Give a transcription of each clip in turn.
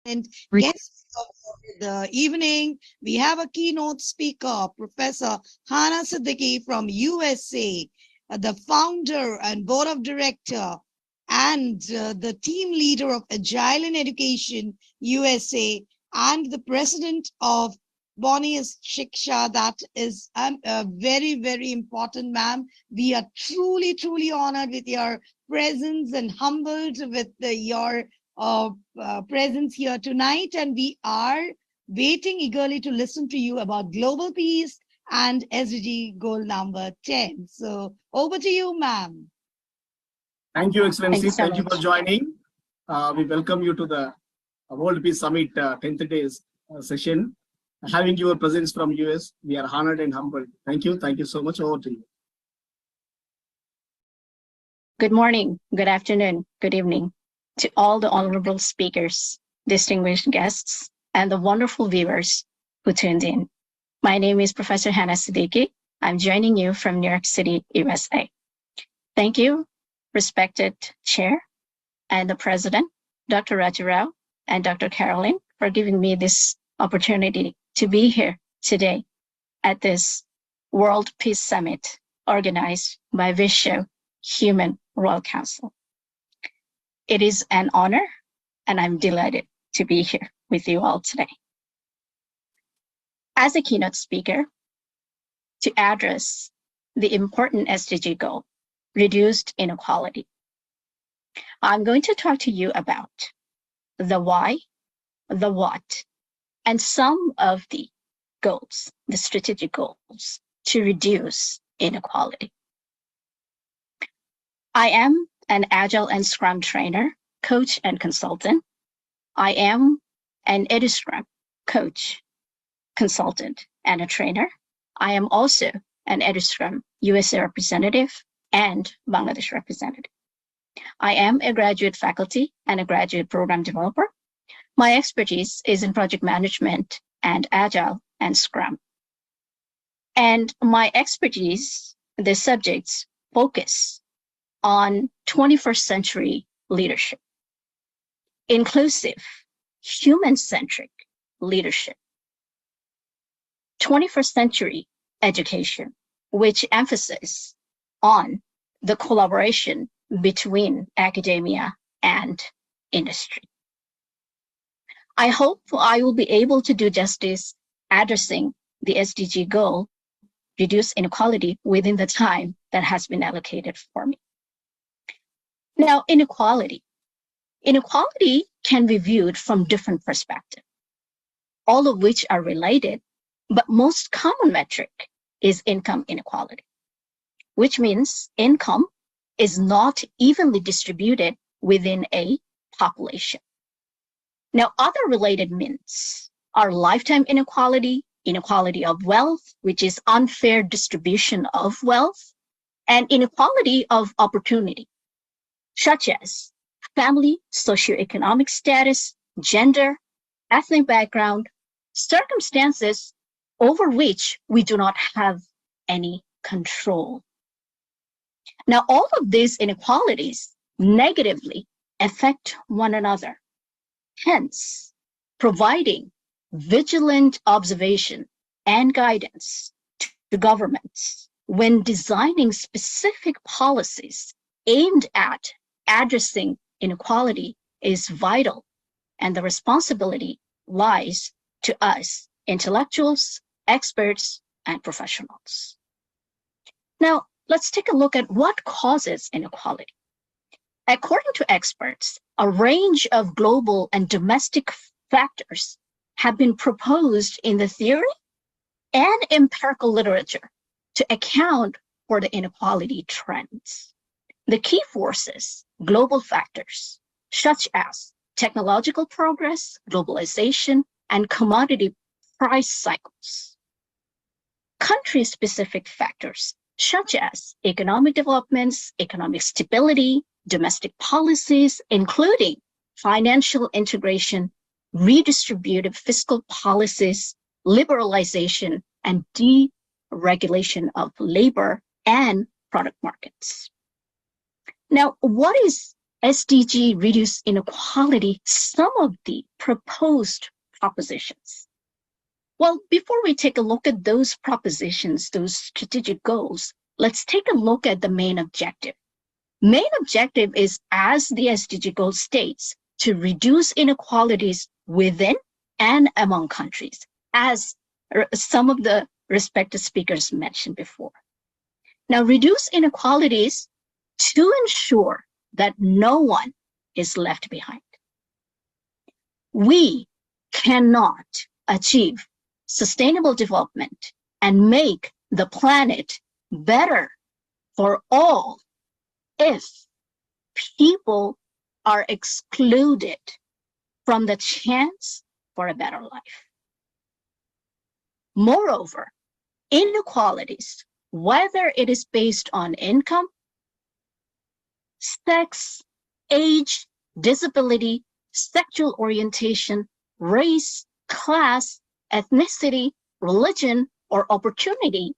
guests of the evening. We have a keynote speaker, Professor Hana Siddiquee from USA, the founder and board of director and the team leader of Agile in Education USA and the president of Bonnie's Shiksha. That is a very, very important, ma'am. We are truly, truly honored with your presence and humbled with your presence here tonight. And we are waiting eagerly to listen to you about global peace and SDG goal number 10. So over to you, ma'am. Thank you, Excellency. Thank you for joining. We welcome you to the World Peace Summit 10th days session. Having your presence from US, we are honored and humbled. Thank you. Thank you so much. Over to you. Good morning, good afternoon, good evening to all the honorable speakers, distinguished guests, and the wonderful viewers who tuned in. My name is Professor Hana Siddiquee. I'm joining you from New York City, USA. Thank you, respected Chair and the President, Dr. Rajirao and Dr. Caroline, for giving me this opportunity to be here today at this World Peace Summit organized by Vishaw Human Royal Council. It is an honor, and I'm delighted to be here with you all today. As a keynote speaker, to address the important SDG goal, reduced inequality, I'm going to talk to you about the why, the what, and some of the goals, the strategic goals to reduce inequality. I am an Agile and Scrum trainer, coach, and consultant. I am an EduScrum coach, consultant, and a trainer. I am also an EduScrum USA representative and Bangladesh representative. I am a graduate faculty and a graduate program developer. My expertise is in project management and Agile and Scrum. And my expertise, the subjects focus on 21st century leadership, inclusive, human-centric leadership, 21st century education, which emphasizes on the collaboration between academia and industry. I hope I will be able to do justice addressing the SDG goal, reduce inequality, within the time that has been allocated for me. Now, inequality. Inequality can be viewed from different perspectives, all of which are related, but most common metric is income inequality, which means income is not evenly distributed within a population. Now, other related means are lifetime inequality, inequality of wealth, which is unfair distribution of wealth, and inequality of opportunity, such as family, socioeconomic status, gender, ethnic background, circumstances over which we do not have any control. Now, all of these inequalities negatively affect one another, hence providing vigilant observation and guidance to governments when designing specific policies aimed at addressing inequality is vital, and the responsibility lies to us, intellectuals, experts, and professionals. Now, let's take a look at what causes inequality. According to experts, a range of global and domestic factors have been proposed in the theory and empirical literature to account for the inequality trends. The key forces, global factors, such as technological progress, globalization, and commodity price cycles. Country-specific factors, such as economic developments, economic stability, domestic policies, including financial integration, redistributive fiscal policies, liberalization, and deregulation of labor and product markets. Now, what is SDG reduce inequality some of the proposed propositions? Well, before we take a look at those propositions, those strategic goals, let's take a look at the main objective. Main objective is, as the SDG goal states, to reduce inequalities within and among countries, as some of the respected speakers mentioned before. Now, reduce inequalities to ensure that no one is left behind. We cannot achieve sustainable development and make the planet better for all if people are excluded from the chance for a better life. Moreover, inequalities, whether it is based on income, sex, age, disability, sexual orientation, race, class, ethnicity, religion, or opportunity,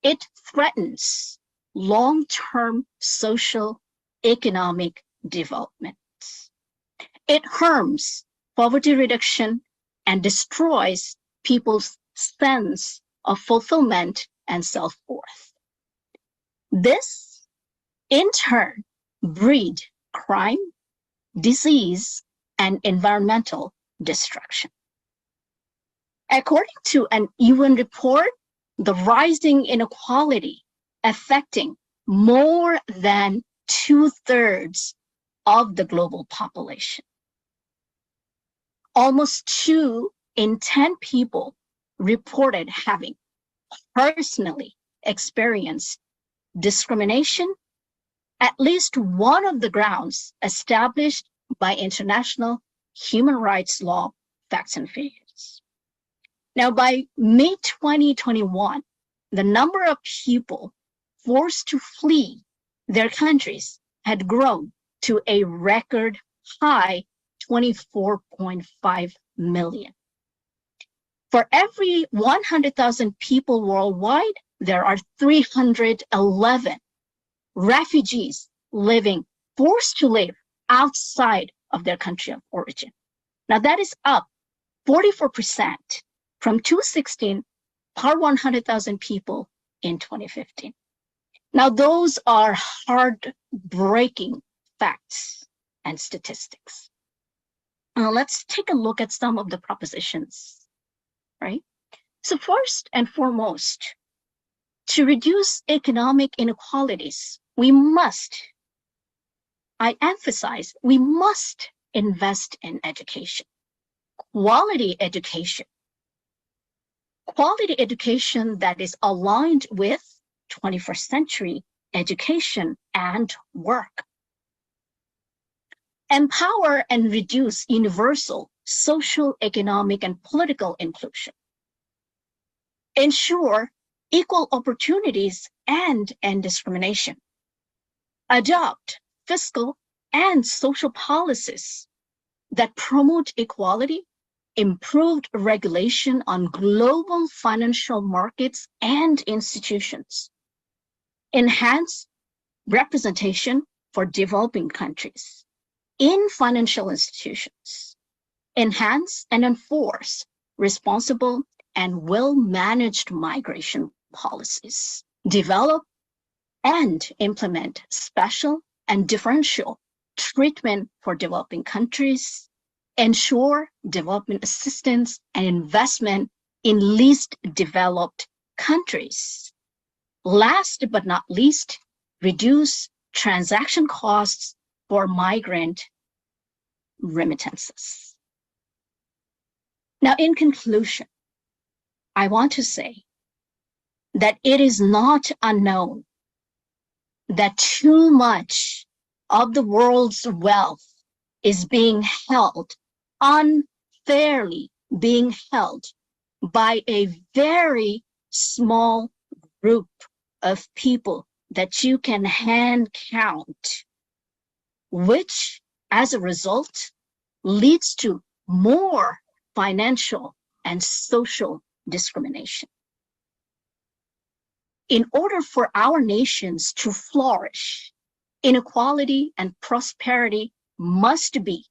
it threatens long-term social, economic development. It harms poverty reduction and destroys people's sense of fulfillment and self-worth. This, in turn, breed crime, disease, and environmental destruction. According to an UN report, the rising inequality affecting more than 2/3 of the global population. Almost 2 in 10 people reported having personally experienced discrimination, at least one of the grounds established by international human rights law facts and figures. Now, by mid-2021, the number of people forced to flee their countries had grown to a record high 24.5 million. For every 100,000 people worldwide, there are 311 refugees forced to live outside of their country of origin. Now that is up 44% from 216 per 100,000 people in 2015. Now those are heartbreaking facts and statistics. Now let's take a look at some of the propositions, right? So first and foremost, to reduce economic inequalities, we must, I emphasize, we must invest in education, quality education that is aligned with 21st century education and work. Empower and reduce universal social, economic, and political inclusion. Ensure equal opportunities and end discrimination. Adopt fiscal and social policies that promote equality, improved regulation on global financial markets and institutions. Enhance representation for developing countries in financial institutions. Enhance and enforce responsible and well-managed migration policies. Develop and implement special and differential treatment for developing countries. Ensure development assistance and investment in least developed countries. Last but not least, reduce transaction costs for migrant remittances. Now, in conclusion, I want to say that it is not unknown that too much of the world's wealth is being held, unfairly being held by a very small group of people that you can hand count, which as a result leads to more financial and social discrimination. In order for our nations to flourish, Inequality and prosperity must be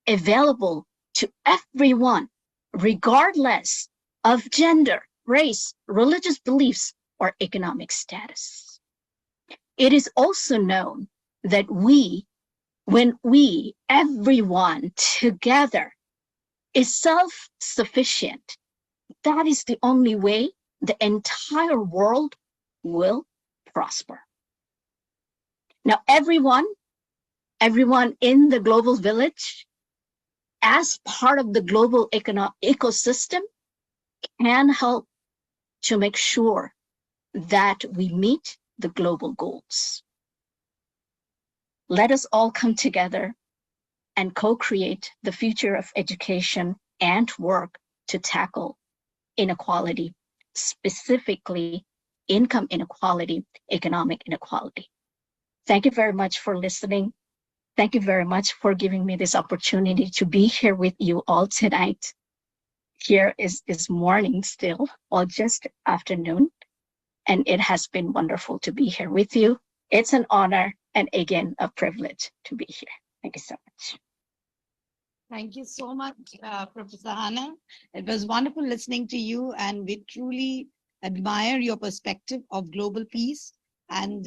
available to everyone, regardless of gender, race, religious beliefs, or economic status. It is also known that when we, everyone together, is self-sufficient, that is the only way the entire world will prosper. Now, everyone in the global village, as part of the global ecosystem, can help to make sure that we meet the global goals. Let us all come together and co-create the future of education and work to tackle inequality, specifically income inequality, economic inequality. Thank you very much for listening. Thank you very much for giving me this opportunity to be here with you all tonight. Here is morning still, or just afternoon, and it has been wonderful to be here with you. It's an honor and again a privilege to be here. Thank you so much. Thank you so much, Professor Hana. It was wonderful listening to you, and we truly admire your perspective of global peace and